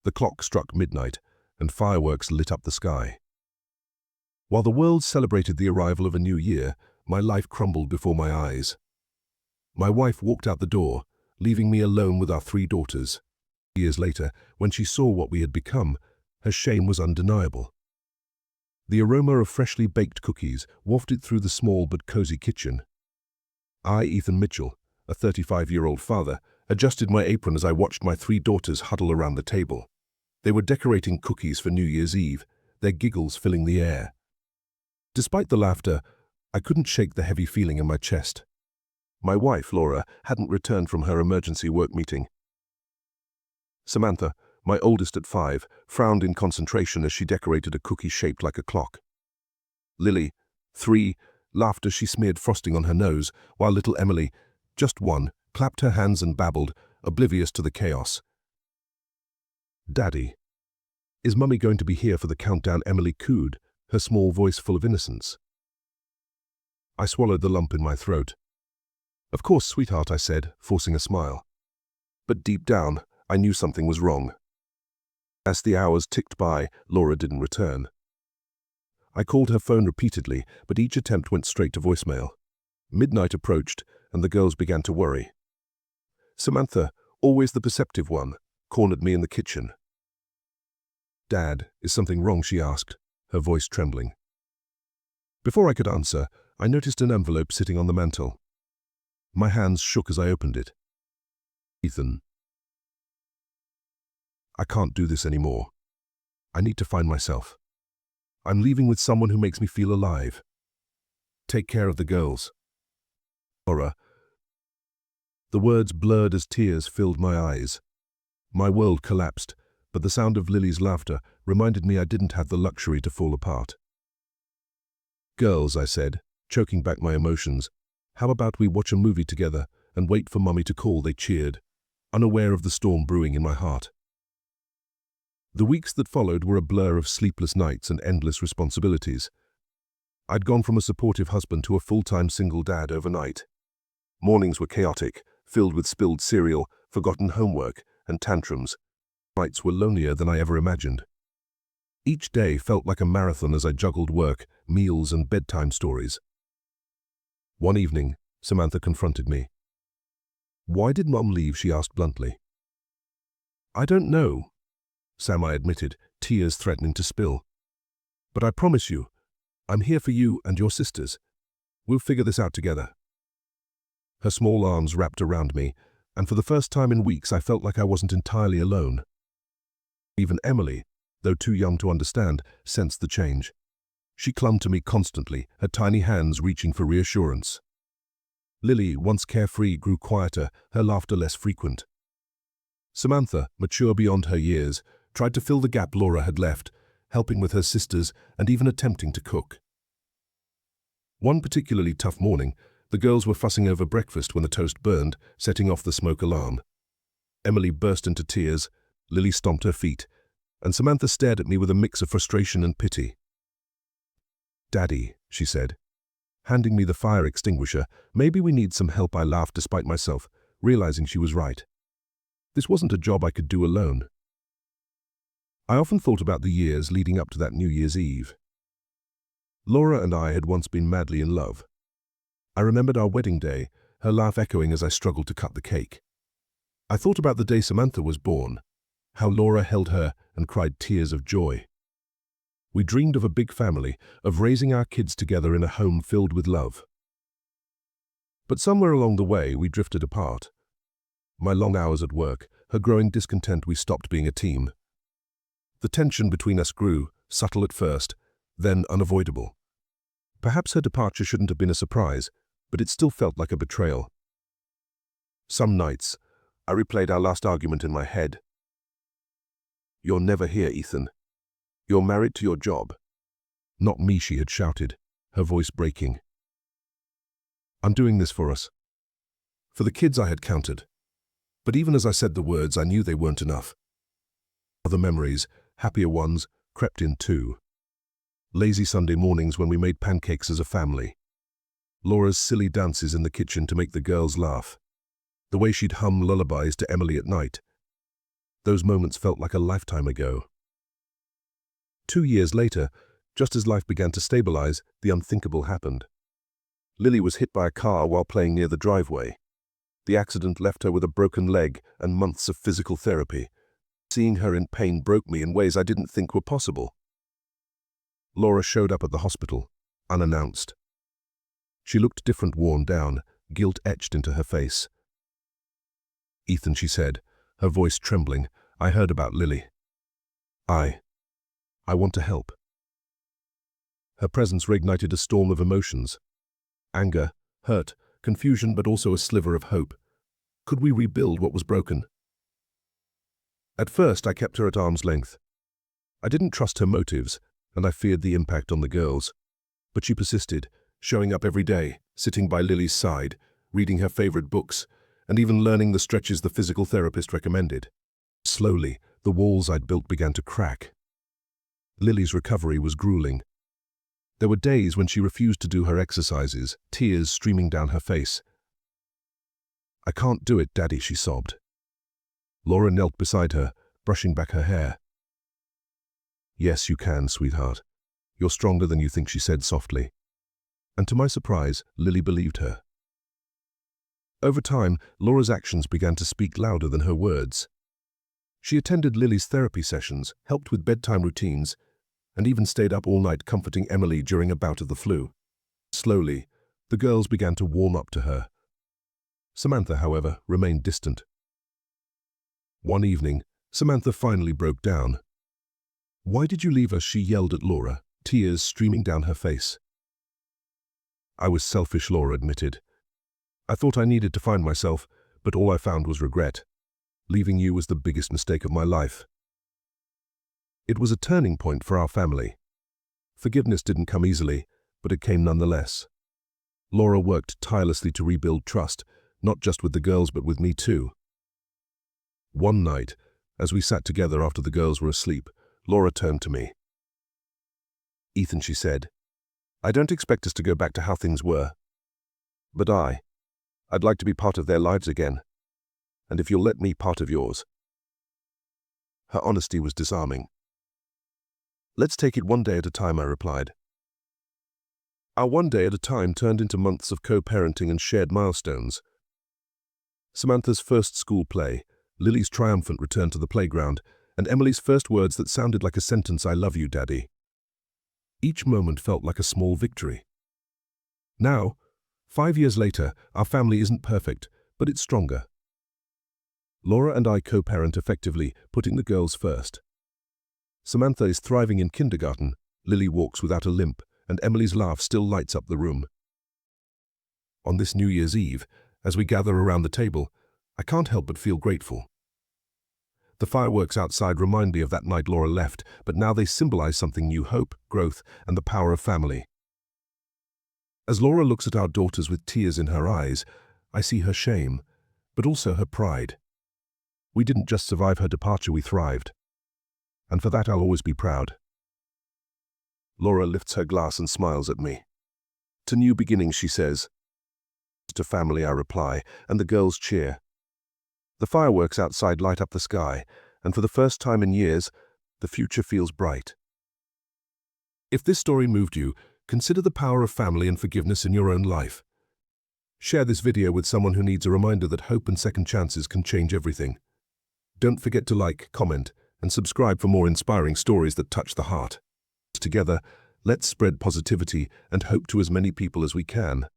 The clock struck midnight, and fireworks lit up the sky. While the world celebrated the arrival of a new year, my life crumbled before my eyes. My wife walked out the door, leaving me alone with our 3 daughters. Years later, when she saw what we had become, her shame was undeniable. The aroma of freshly baked cookies wafted through the small but cozy kitchen. I, Ethan Mitchell, a 35-year-old father, adjusted my apron as I watched my 3 daughters huddle around the table. They were decorating cookies for New Year's Eve, their giggles filling the air. Despite the laughter, I couldn't shake the heavy feeling in my chest. My wife, Laura, hadn't returned from her emergency work meeting. Samantha, my oldest at 5, frowned in concentration as she decorated a cookie shaped like a clock. Lily, 3, laughed as she smeared frosting on her nose, while little Emily, just 1, clapped her hands and babbled, oblivious to the chaos. "Daddy, is Mummy going to be here for the countdown?" Emily cooed, her small voice full of innocence. I swallowed the lump in my throat. "Of course, sweetheart," I said, forcing a smile. But deep down, I knew something was wrong. As the hours ticked by, Laura didn't return. I called her phone repeatedly, but each attempt went straight to voicemail. Midnight approached, and the girls began to worry. Samantha, always the perceptive one, cornered me in the kitchen. "Dad, is something wrong?" she asked, her voice trembling. Before I could answer, I noticed an envelope sitting on the mantel. My hands shook as I opened it. "Ethan, I can't do this anymore. I need to find myself. I'm leaving with someone who makes me feel alive. Take care of the girls. Laura." The words blurred as tears filled my eyes. My world collapsed, but the sound of Lily's laughter reminded me I didn't have the luxury to fall apart. "Girls," I said, choking back my emotions, "how about we watch a movie together and wait for Mummy to call?" They cheered, unaware of the storm brewing in my heart. The weeks that followed were a blur of sleepless nights and endless responsibilities. I'd gone from a supportive husband to a full-time single dad overnight. Mornings were chaotic, filled with spilled cereal, forgotten homework, and tantrums. Nights were lonelier than I ever imagined. Each day felt like a marathon as I juggled work, meals, and bedtime stories. One evening, Samantha confronted me. "Why did Mom leave?" she asked bluntly. "I don't know," Sam, I admitted, tears threatening to spill. "But I promise you, I'm here for you and your sisters. We'll figure this out together." Her small arms wrapped around me, and for the first time in weeks I felt like I wasn't entirely alone. Even Emily, though too young to understand, sensed the change. She clung to me constantly, her tiny hands reaching for reassurance. Lily, once carefree, grew quieter, her laughter less frequent. Samantha, mature beyond her years, tried to fill the gap Laura had left, helping with her sisters and even attempting to cook. One particularly tough morning, the girls were fussing over breakfast when the toast burned, setting off the smoke alarm. Emily burst into tears, Lily stomped her feet, and Samantha stared at me with a mix of frustration and pity. "Daddy," she said, handing me the fire extinguisher, "maybe we need some help." I laughed despite myself, realizing she was right. This wasn't a job I could do alone. I often thought about the years leading up to that New Year's Eve. Laura and I had once been madly in love. I remembered our wedding day, her laugh echoing as I struggled to cut the cake. I thought about the day Samantha was born, how Laura held her and cried tears of joy. We dreamed of a big family, of raising our kids together in a home filled with love. But somewhere along the way, we drifted apart. My long hours at work, her growing discontent, we stopped being a team. The tension between us grew, subtle at first, then unavoidable. Perhaps her departure shouldn't have been a surprise, but it still felt like a betrayal. Some nights, I replayed our last argument in my head. "You're never here, Ethan. You're married to your job." "Not me," she had shouted, her voice breaking. "I'm doing this for us. For the kids," I had countered. But even as I said the words, I knew they weren't enough. Other memories, happier ones, crept in too. Lazy Sunday mornings when we made pancakes as a family. Laura's silly dances in the kitchen to make the girls laugh. The way she'd hum lullabies to Emily at night. Those moments felt like a lifetime ago. 2 years later, just as life began to stabilize, the unthinkable happened. Lily was hit by a car while playing near the driveway. The accident left her with a broken leg and months of physical therapy. Seeing her in pain broke me in ways I didn't think were possible. Laura showed up at the hospital, unannounced. She looked different, worn down, guilt etched into her face. "Ethan," she said, her voice trembling, "I heard about Lily. I want to help." Her presence reignited a storm of emotions. Anger, hurt, confusion, but also a sliver of hope. Could we rebuild what was broken? At first, I kept her at arm's length. I didn't trust her motives, and I feared the impact on the girls. But she persisted, showing up every day, sitting by Lily's side, reading her favorite books, and even learning the stretches the physical therapist recommended. Slowly, the walls I'd built began to crack. Lily's recovery was grueling. There were days when she refused to do her exercises, tears streaming down her face. "I can't do it, Daddy," she sobbed. Laura knelt beside her, brushing back her hair. "Yes, you can, sweetheart. You're stronger than you think," she said softly. And to my surprise, Lily believed her. Over time, Laura's actions began to speak louder than her words. She attended Lily's therapy sessions, helped with bedtime routines, and even stayed up all night comforting Emily during a bout of the flu. Slowly, the girls began to warm up to her. Samantha, however, remained distant. One evening, Samantha finally broke down. "Why did you leave us?" she yelled at Laura, tears streaming down her face. "I was selfish," Laura admitted. "I thought I needed to find myself, but all I found was regret. Leaving you was the biggest mistake of my life." It was a turning point for our family. Forgiveness didn't come easily, but it came nonetheless. Laura worked tirelessly to rebuild trust, not just with the girls but with me too. One night, as we sat together after the girls were asleep, Laura turned to me. "Ethan," she said, "I don't expect us to go back to how things were. But I'd like to be part of their lives again. And if you'll let me part of yours." Her honesty was disarming. "Let's take it one day at a time," I replied. Our one day at a time turned into months of co-parenting and shared milestones. Samantha's first school play, Lily's triumphant return to the playground, and Emily's first words that sounded like a sentence, "I love you, Daddy." Each moment felt like a small victory. Now, 5 years later, our family isn't perfect, but it's stronger. Laura and I co-parent effectively, putting the girls first. Samantha is thriving in kindergarten, Lily walks without a limp, and Emily's laugh still lights up the room. On this New Year's Eve, as we gather around the table, I can't help but feel grateful. The fireworks outside remind me of that night Laura left, but now they symbolize something new: hope, growth, and the power of family. As Laura looks at our daughters with tears in her eyes, I see her shame, but also her pride. We didn't just survive her departure, we thrived. And for that I'll always be proud. Laura lifts her glass and smiles at me. "To new beginnings," she says. "To family," I reply, and the girls cheer. The fireworks outside light up the sky, and for the first time in years, the future feels bright. If this story moved you, consider the power of family and forgiveness in your own life. Share this video with someone who needs a reminder that hope and second chances can change everything. Don't forget to like, comment, and subscribe for more inspiring stories that touch the heart. Together, let's spread positivity and hope to as many people as we can.